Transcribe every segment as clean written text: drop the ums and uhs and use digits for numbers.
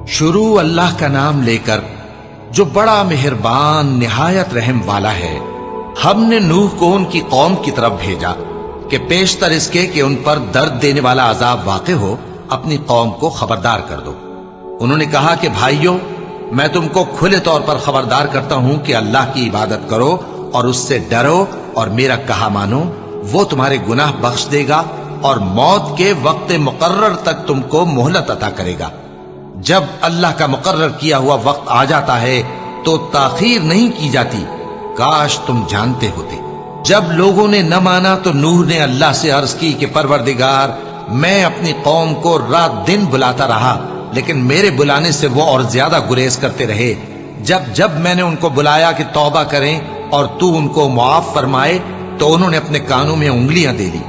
شروع اللہ کا نام لے کر جو بڑا مہربان نہایت رحم والا ہے۔ ہم نے نوح کو ان کی قوم کی طرف بھیجا کہ پیشتر اس کے کہ ان پر درد دینے والا عذاب واقع ہو اپنی قوم کو خبردار کر دو۔ انہوں نے کہا کہ بھائیو، میں تم کو کھلے طور پر خبردار کرتا ہوں کہ اللہ کی عبادت کرو اور اس سے ڈرو اور میرا کہا مانو، وہ تمہارے گناہ بخش دے گا اور موت کے وقت مقرر تک تم کو مہلت عطا کرے گا۔ جب اللہ کا مقرر کیا ہوا وقت آ جاتا ہے تو تاخیر نہیں کی جاتی، کاش تم جانتے ہوتے۔ جب لوگوں نے نہ مانا تو نوح نے اللہ سے عرض کی کہ پروردگار، میں اپنی قوم کو رات دن بلاتا رہا، لیکن میرے بلانے سے وہ اور زیادہ گریز کرتے رہے۔ جب میں نے ان کو بلایا کہ توبہ کریں اور تو ان کو معاف فرمائے تو انہوں نے اپنے کانوں میں انگلیاں دے لی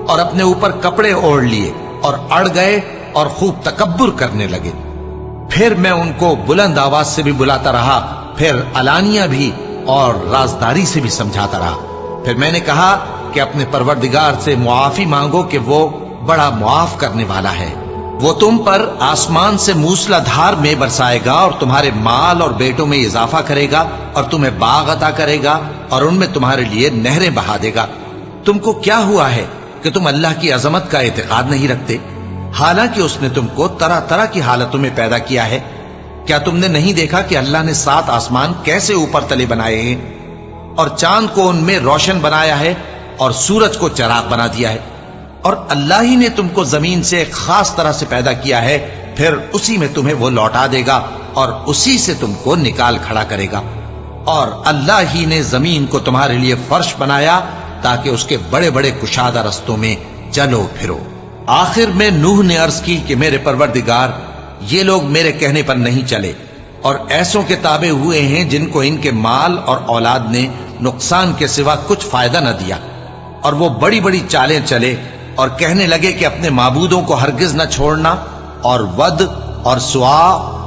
اور اپنے اوپر کپڑے اوڑھ لیے اور اڑ گئے اور خوب تکبر کرنے لگے۔ پھر میں ان کو بلند آواز سے بھی بلاتا رہا، پھر علانیہ بھی اور رازداری سے بھی سمجھاتا رہا۔ پھر میں نے کہا کہ اپنے پروردگار سے معافی مانگو کہ وہ بڑا معاف کرنے والا ہے۔ وہ تم پر آسمان سے موسلا دھار میں برسائے گا اور تمہارے مال اور بیٹوں میں اضافہ کرے گا اور تمہیں باغ عطا کرے گا اور ان میں تمہارے لیے نہریں بہا دے گا۔ تم کو کیا ہوا ہے کہ تم اللہ کی عظمت کا اعتقاد نہیں رکھتے، حالانکہ اس نے تم کو طرح طرح کی حالتوں میں پیدا کیا ہے؟ کیا تم نے نہیں دیکھا کہ اللہ نے 7 آسمان کیسے اوپر تلے بنائے ہیں اور چاند کو ان میں روشن بنایا ہے اور سورج کو چراغ بنا دیا ہے؟ اور اللہ ہی نے تم کو زمین سے ایک خاص طرح سے پیدا کیا ہے، پھر اسی میں تمہیں وہ لوٹا دے گا اور اسی سے تم کو نکال کھڑا کرے گا۔ اور اللہ ہی نے زمین کو تمہارے لیے فرش بنایا تاکہ اس کے بڑے بڑے کشادہ رستوں میں چلو پھرو۔ آخر میں نوح نے عرض کی کہ میرے پروردگار، یہ لوگ میرے کہنے پر نہیں چلے اور ایسوں کے تابع ہوئے ہیں جن کو ان کے مال اور اولاد نے نقصان کے سوا کچھ فائدہ نہ دیا، اور وہ بڑی بڑی چالیں چلے اور کہنے لگے کہ اپنے معبودوں کو ہرگز نہ چھوڑنا، اور ود اور سوا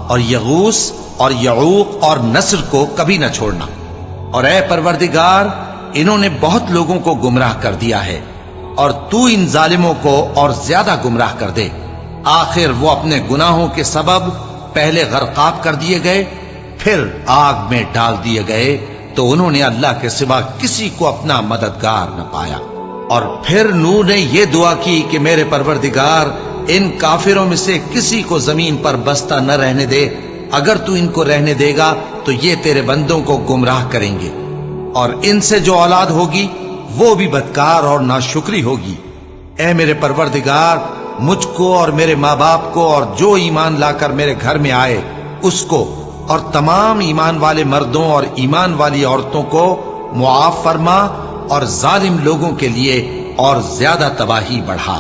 اور یغوث اور یعوق اور نصر کو کبھی نہ چھوڑنا۔ اور اے پروردگار، انہوں نے بہت لوگوں کو گمراہ کر دیا ہے، اور تو ان ظالموں کو اور زیادہ گمراہ کر دے۔ آخر وہ اپنے گناہوں کے سبب پہلے غرقاب کر دیے گئے، پھر آگ میں ڈال دیے گئے، تو انہوں نے اللہ کے سوا کسی کو اپنا مددگار نہ پایا۔ اور پھر نوح نے یہ دعا کی کہ میرے پروردگار، ان کافروں میں سے کسی کو زمین پر بستہ نہ رہنے دے، اگر تو ان کو رہنے دے گا تو یہ تیرے بندوں کو گمراہ کریں گے، اور ان سے جو اولاد ہوگی وہ بھی بدکار اور ناشکری ہوگی۔ اے میرے پروردگار، مجھ کو اور میرے ماں باپ کو اور جو ایمان لا کر میرے گھر میں آئے اس کو اور تمام ایمان والے مردوں اور ایمان والی عورتوں کو معاف فرما، اور ظالم لوگوں کے لیے اور زیادہ تباہی بڑھا۔